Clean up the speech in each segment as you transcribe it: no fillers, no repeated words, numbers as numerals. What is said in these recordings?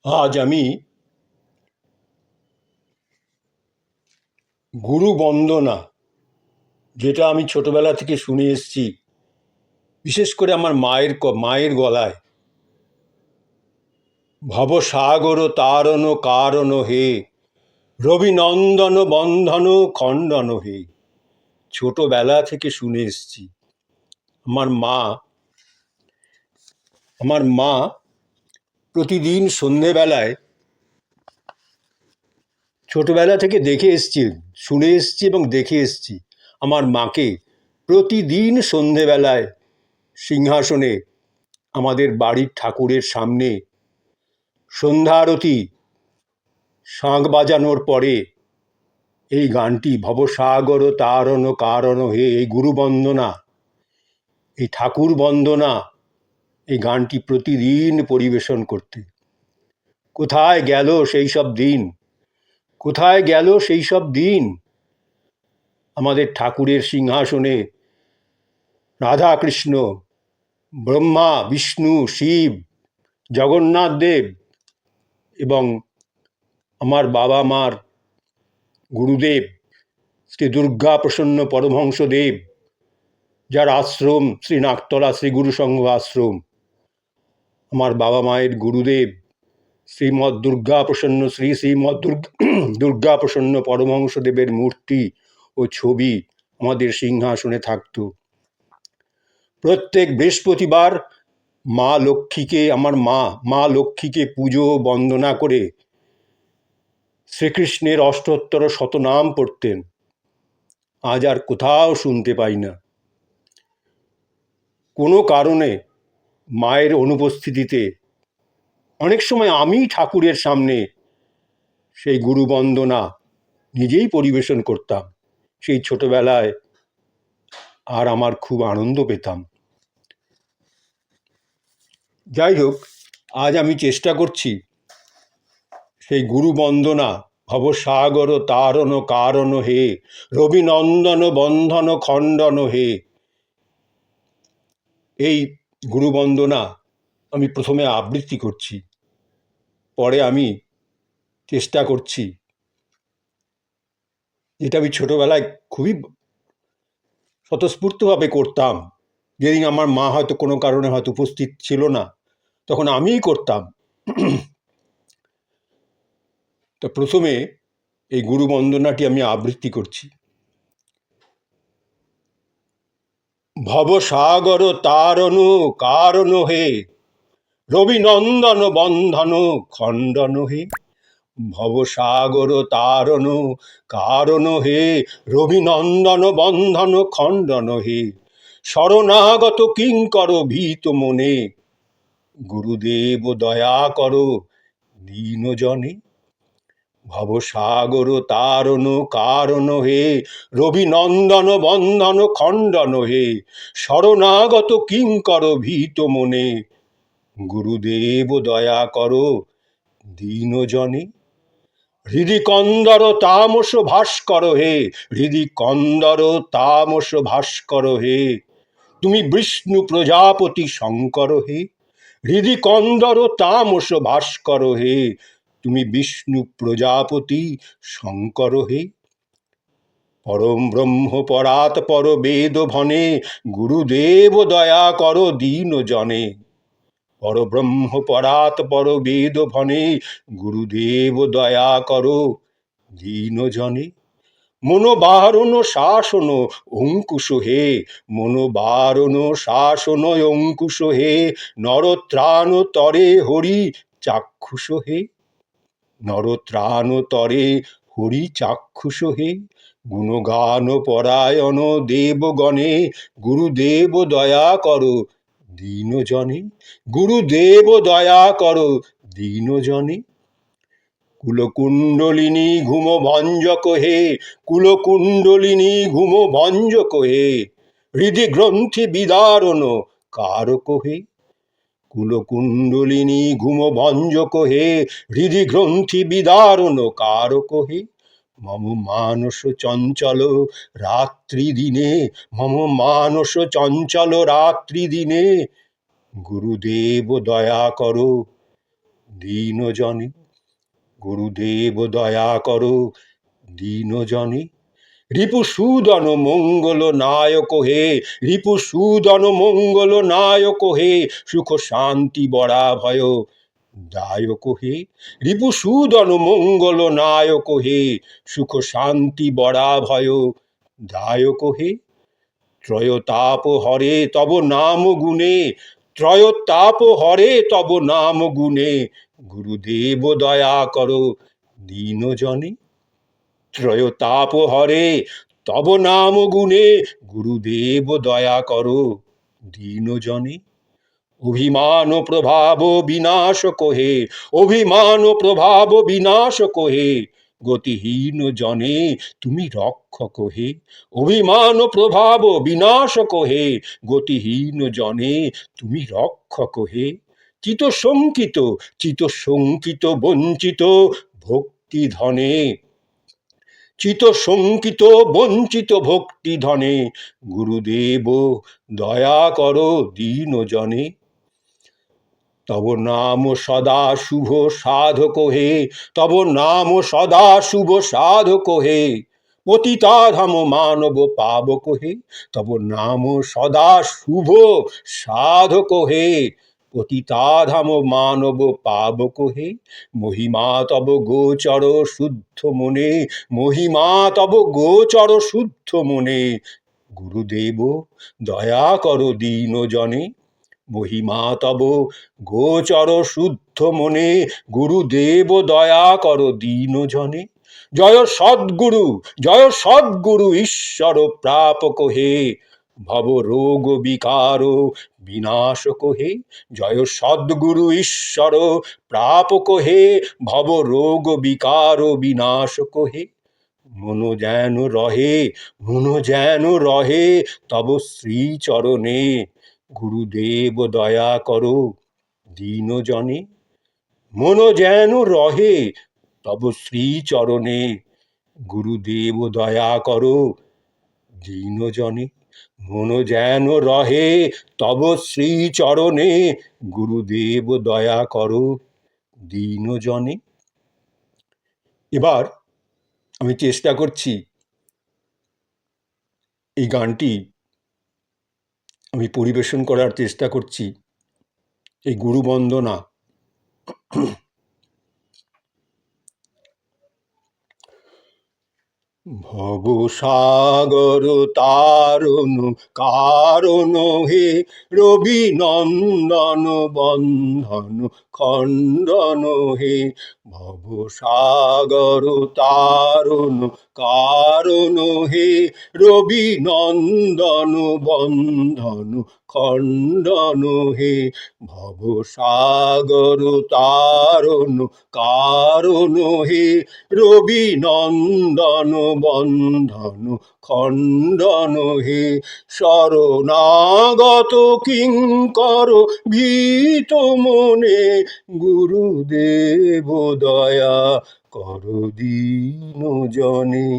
আজ আমি গুরু বন্দনা, যেটা আমি ছোটবেলা থেকে শুনে এসেছি, বিশেষ করে আমার মায়ের গলায়। ভবসাগর তারণ কারণ হে, রবিনন্দন বন্ধন খণ্ডন হে। ছোটবেলা থেকে শুনে এসেছি। আমার মা প্রতিদিন সন্ধেবেলায়, ছোটবেলা থেকে দেখে এসেছি, শুনে এসেছি এবং দেখে এসেছি, আমার মাকে প্রতিদিন সন্ধেবেলায় সিংহাসনে আমাদের বাড়ির ঠাকুরের সামনে সন্ধ্যা আরতি শাঁখ বাজানোর পরে এই গানটি, ভবসাগর তারণ কারণ হে, এই গুরু বন্দনা, এই ঠাকুর বন্দনা, এই গানটি প্রতিদিন পরিবেশন করতে। কোথায় গেল সেই সব দিন? কোথায় গেল সেই সব দিন? আমাদের ঠাকুরের সিংহাসনে রাধা কৃষ্ণ, ব্রহ্মা বিষ্ণু শিব, জগন্নাথ দেব এবং আমার বাবা মার গুরুদেব শ্রী দুর্গা প্রসন্ন পরমহংসদেব, যার আশ্রম শ্রী নাগতলা শ্রী গুরু সংঘ আশ্রম, আমার বাবা মায়ের গুরুদেব শ্রীমৎ দুর্গা প্রসন্ন শ্রীমৎ দুর্গা প্রসন্ন পরমহংসদেবের মূর্তি ও ছবি আমাদের সিংহাসনে থাকত। প্রত্যেক বৃহস্পতিবার মা লক্ষ্মীকে পুজো বন্দনা করে শ্রীকৃষ্ণের অষ্টোত্তর শতনাম পড়তেন। আজ আর কোথাও শুনতে পাই না। কোনো কারণে মায়ের অনুপস্থিতিতে অনেক সময় আমি ঠাকুরের সামনে সেই গুরু বন্দনা নিজেই পরিবেশন করতাম। সেই ছোটবেলায় আর আমার খুব আনন্দ পেতাম। যাই হোক, আজ আমি চেষ্টা করছি সেই গুরু বন্দনা, ভবসাগর তারণ কারণ হে, রবিনন্দন বন্ধন খণ্ডন হে, এই গুরু বন্দনা আমি প্রথমে আবৃত্তি করছি, পরে আমি চেষ্টা করছি, যেটা আমি ছোটবেলায় খুবই স্বতঃস্ফূর্তভাবে করতাম। যেদিন আমার মা হয়তো কোনো কারণে হয়তো উপস্থিত ছিল না, তখন আমিই করতাম। তো প্রথমে এই গুরু বন্দনাটি আমি আবৃত্তি করছি। ভবসাগর তারণ কারণ হে, রবিনন্দন বন্ধন খণ্ডন হে। ভবসাগর তারণ কারণ হে, রবিনন্দন বন্ধন খণ্ডন হে। শরণাগত কিঙ্কর ভীত মনে, গুরুদেব দয়া করো দীনজনে। ভবসাগর তারণ কারণ হে, রবিনন্দন বন্ধন খণ্ডন হে। শরণাগত কিঙ্কর ভীত মনে, গুরুদেব দয়া করো দীনজনে। হৃদি কন্দর তামস ভাস্কর হে, হৃদি কন্দর তামস ভাস্কর হে। তুমি বিষ্ণু প্রজাপতি শঙ্কর হে, হৃদি কন্দর তামস ভাস্কর হে। তুমি বিষ্ণু প্রজাপতি শঙ্কর হে। পরম ব্রহ্ম পরাৎ পর বেদ ভনে, গুরুদেব দয়া কর দীন জনে। পরব্রহ্ম পরাৎ পর বেদ ভনে, গুরুদেব দয়া কর দীন জনে। মনোবারণ শাসন অঙ্কুশ হে, মনোবারণ শাসন অঙ্কুশ হে। নরত্রাণ তরে হরি চাক্ষুষ হে, নরত্রাণ তরে হরি চাক্ষুষ হে। গুণগান পরায়ণ দেবগণে, গুরুদেব দয়া করো দীনজনে। গুরুদেব দয়া করো দীনজনে। কুলকুণ্ডলিনী ঘুম ভঞ্জক হে, কুলকুণ্ডলিনী ঘুম ভঞ্জক হে। হৃদি গ্রন্থি বিদারণ কারক হে, কুলকুণ্ডলিনী ঘুম ভঞ্জক হে। হৃদি গ্রন্থি বিদারণ কারক হে। মম মানস চঞ্চল রাত্রি দিনে, মম মানস চঞ্চল রাত্রি দিনে। গুরুদেব দয়া করো দীন জনে। গুরুদেব দয়া করো দীন জনে। রিপুসূদন মঙ্গল নায়ক হে, রিপুসূদন মঙ্গল নায়ক হে, সুখ শান্তি বরা ভয় দায়ক হে। রিপুসূদন মঙ্গল নায়ক হে, সুখ শান্তি বরা ভয় দায়ক হে। ত্রয়তাপ হরে তব নাম গুণে, ত্রয়তাপ হরে তব নাম গুণে, গুরুদেব দয়া করো দীন জনে। ত্রয়তাপ হরে তব নাম গুণে, গুরুদেব দয়া করো দীন জনে। অভিমান প্রভাব বিনাশ কোহে, অভিমান প্রভাব বিনাশ কোহে, গতিহীন জনে তুমি রক্ষক হে। অভিমান প্রভাব বিনাশ কোহে, গতিহীন জনে তুমি রক্ষক হে। চিত শঙ্কিত, চিত শঙ্কিত বঞ্চিত ভক্তি ধনে, চিত শঙ্কিত বঞ্চিত ভক্তি ধনে, গুরুদেব দয়া করো দীন জনে। তব নাম সদা শুভ সাধক হে, তব নাম সদা শুভ সাধক হে, পতিতাধাম মানব পাবক হে। তব নাম সদা শুভ সাধক হে, পতিতাধাম মানব পাবক হে। মহিমা তব গোচর শুদ্ধ মনে, মহিমা তব গোচর শুদ্ধ মনে, গুরুদেব দয়া করো দীন জনে। মহিমা তব গোচর শুদ্ধ মনে, গুরুদেব দয়া করো দীন জনে। জয় সদ্গুরু, জয় সদ্গুরু ঈশ্বর প্রাপক হে, ভব রোগ বিকার বিনাশক হে। জয় সদ্গুরু ঈশ্বর প্রাপক হে, ভব রোগ বিকার বিনাশক হে। মন যেন রহে, মন যেন রহে তব শ্রীচরণে, গুরুদেব দয়া করো দীন জনে। মন যেন রহে তব শ্রীচরণে, গুরুদেব দয়া করো দীন জনে। মন যেন রহে তব শ্রীচরণে, গুরুদেব দয়া করো দীন জনে। এবার আমি চেষ্টা করছি এই গানটি আমি পরিবেশন করার চেষ্টা করছি, এই গুরুবন্দনা। ভবসাগর তারণ কারণ হে, রবি নন্দন বন্ধন খণ্ডন হে। ভবসাগর তারণ কারণ হে, রবি নন্দন বন্ধন খণ্ডন হে। ভবসাগর তারণ কারণ হে, রবি নন্দন বন্ধন খণ্ডন হে। শরণাগত কিঙ্কর ভীত মনে, গুরুদেব দয়া করো দীন জনে।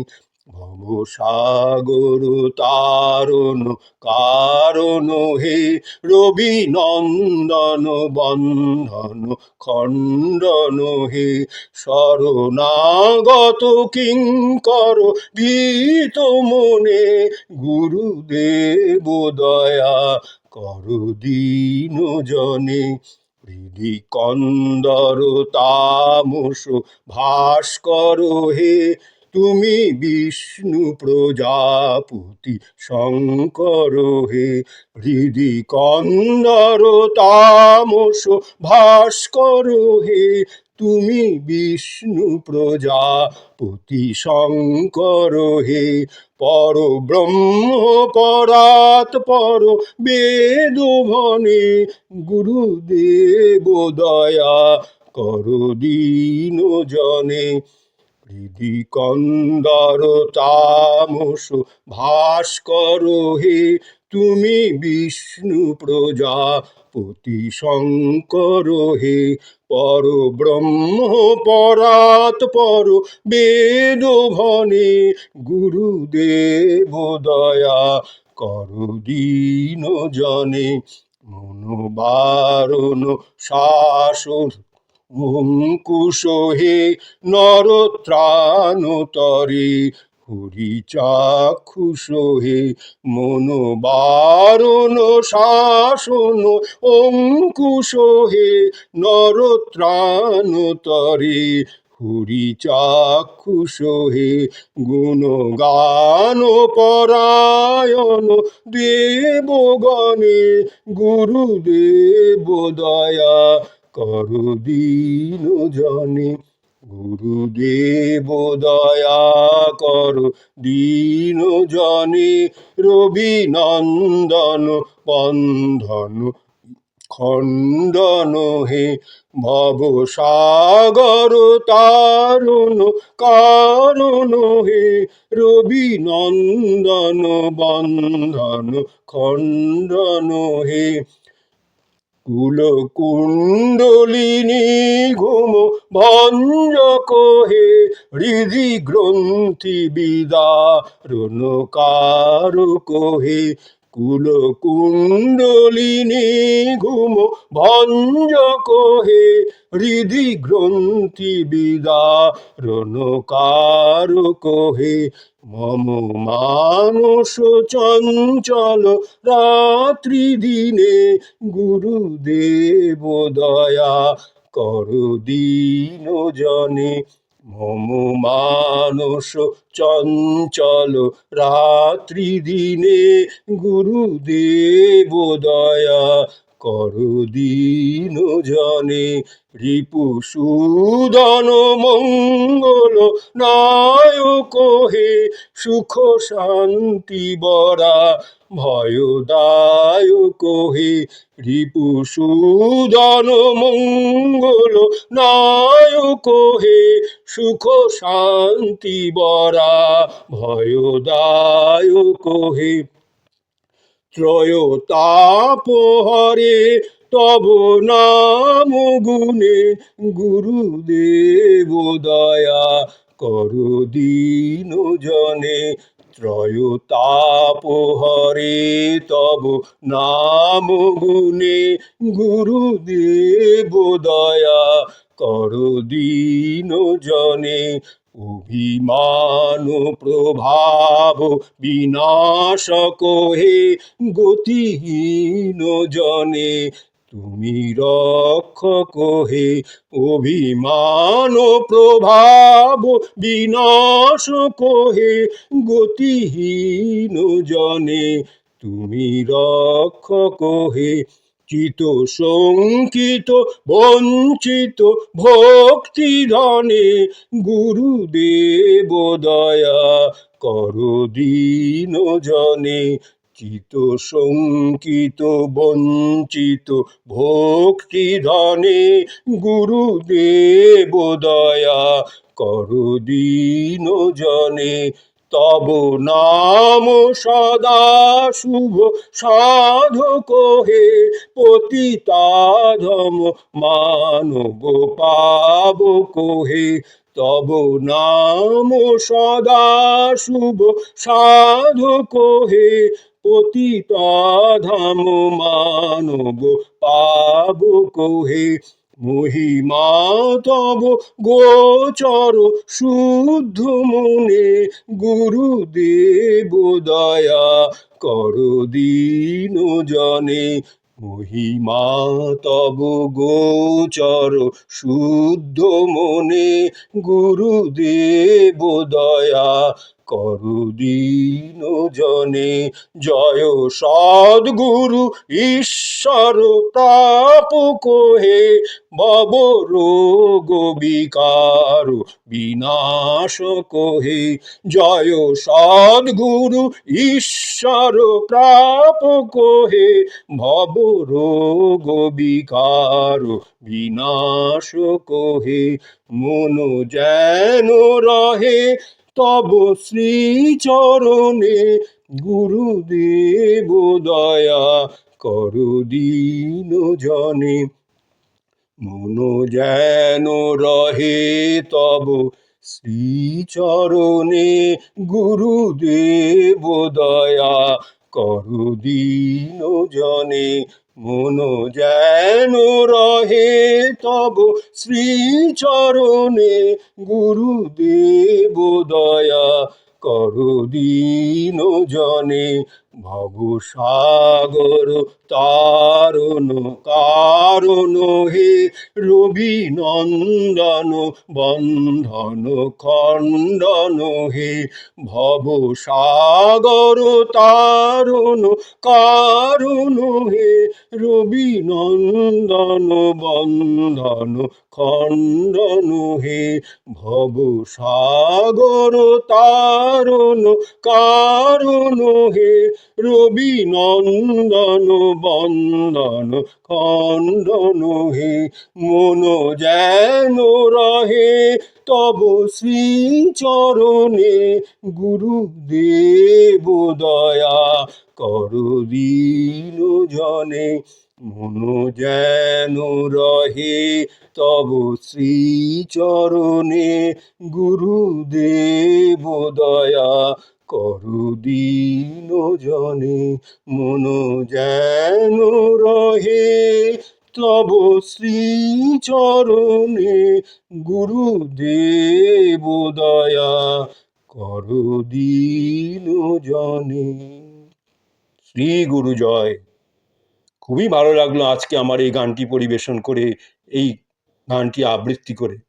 ভবসাগর তারণ কারণ হে, রবি নন্দন বন্ধন খণ্ডন হে। শরণাগত কিঙ্কর ভীত মনে, গুরুদেব দয়া করো দীন জনে। হৃদি কন্দর তামস ভাস্কর হে, তুমি বিষ্ণু প্রজাপতি শঙ্কর হে। হৃদি কন্দর তামস ভাস্কর হে, তুমি বিষ্ণু প্রজাপতি শঙ্কর হে। পর ব্রহ্ম পরাৎ পর বেদ ভনে, গুরুদেব দয়া করো দীন জনে। হৃদি কন্দর তামস ভাস্কর হে, তুমি বিষ্ণু প্রজাপতি শঙ্কর হে। পর ব্রহ্ম পরাৎ পর বেদ ভনে, গুরুদেব দয়া করো দীন জনে। মনোবারণ শাসন অঙ্কুশ হে নরত্রাণতরে, হরিচাক্ষুষ হে মনোবারণ শাসন, অঙ্কুশ হে নরত্রাণতরে, হরিচাক্ষুষ হে গুণগান পরায়ণ, দেবগণে গুরুদেব দয়া করো দীন জনে, গুরুদেব দয়া করো দীন জনে, রবি নন্দন বন্ধন খণ্ডন হে, ভব সাগর তারণ কারণ হে, রবি নন্দন বন্ধন খণ্ডন হে, কুল কুণ্ডলিনী ঘুম ভঞ্জক হে, হৃদি গ্রন্থি বিদারণ কারক হে, কুল কুণ্ডলিনী ঘুম ভঞ্জক হে, হৃদি গ্রন্থি বিদারণ কারক হে, মম মানস চঞ্চল রাত্রি দিনে, গুরুদেব দয়া করো দীন জনে, মম মানস চঞ্চল রাত্রি দিনে, গুরুদেব দয়া করো দীন জনে, রিপুসূদন মঙ্গল নায়ক হে, সুখ শান্তি বরা ভয়দায়ক হে, রিপুসূদন মঙ্গল নায়ক হে, সুখ শান্তি বরা ভয়দায়ক হে, ত্রয়তাপহরে তব নাম গুণে, গুরুদেব দয়া করো দীন জনে, ত্রয়তাপহরে তব নাম গুণে, গুরুদেব দয়া করো দীন জনে, অভিমান প্রভাব বিনাশক হে, গতিহীন জনে তুমি রক্ষক হে, অভিমান প্রভাব বিনাশক হে, গতিহীন জনে তুমি রক্ষক হে, চিত শঙ্কিত বঞ্চিত ভক্তি ধনে, গুরুদেব দয়া করো দীন জনে, চিত শঙ্কিত বঞ্চিত ভক্তি ধনে, গুরুদেব দয়া করো দীন জনে, তব নাম সদা শুভ সাধক হে, পতিতাধম মানব পাবক হে, তব নাম সদা শুভ সাধক হে, পতিতাধম মানব পাবক হে, মহিমা তব গোচর শুদ্ধ মনে, গুরুদেব দয়া করো দীন জনে, মহিমা তব গোচর শুদ্ধ মনে, গুরুদেব দয়া করো দীন জনে, জয় সদ্গুরু ঈশ্বর তাপক হে, ভব রোগ বিকার বিনাশক হে, জয় সদ্গুরু ঈশ্বর প্রাপক হে, ভব রোগ বিকার বিনাশক হে, মন যেন রহে তব শ্রীচরণে, গুরুদেব দয়া করো দীন জনে, মন যেন রহে তব শ্রীচরণে, গুরুদেব দয়া করো দীন জনে, মন যেন রহে তব শ্রীচরণে, গুরুদেব দয়া করো দীন জনে। ভবসাগর তারণ কারণ হে, রবি নন্দন বন্ধন খণ্ডন হে। ভবসাগর তারণ কারণ হে, রবি নন্দন বন্ধন খণ্ডন হে। ভবসাগর তারণ কারণ হে, রবি নন্দন বন্দন খণ্ডন হে। মন যেন রহে তব শ্রীচরণে, গুরুদেব দয়া করো দীন জনে। মন যেন রহে তব শ্রীচরণে, গুরুদেব দয়া করো দীন জনে। মন যেন রহে তব শ্রীচরণে, গুরুদেব দয়া করো দীন জনে। শ্রী গুরু জয়। খুবই ভালো লাগলো আজকে আমার এই গানটি পরিবেশন করে, এই গানটি আবৃত্তি করে।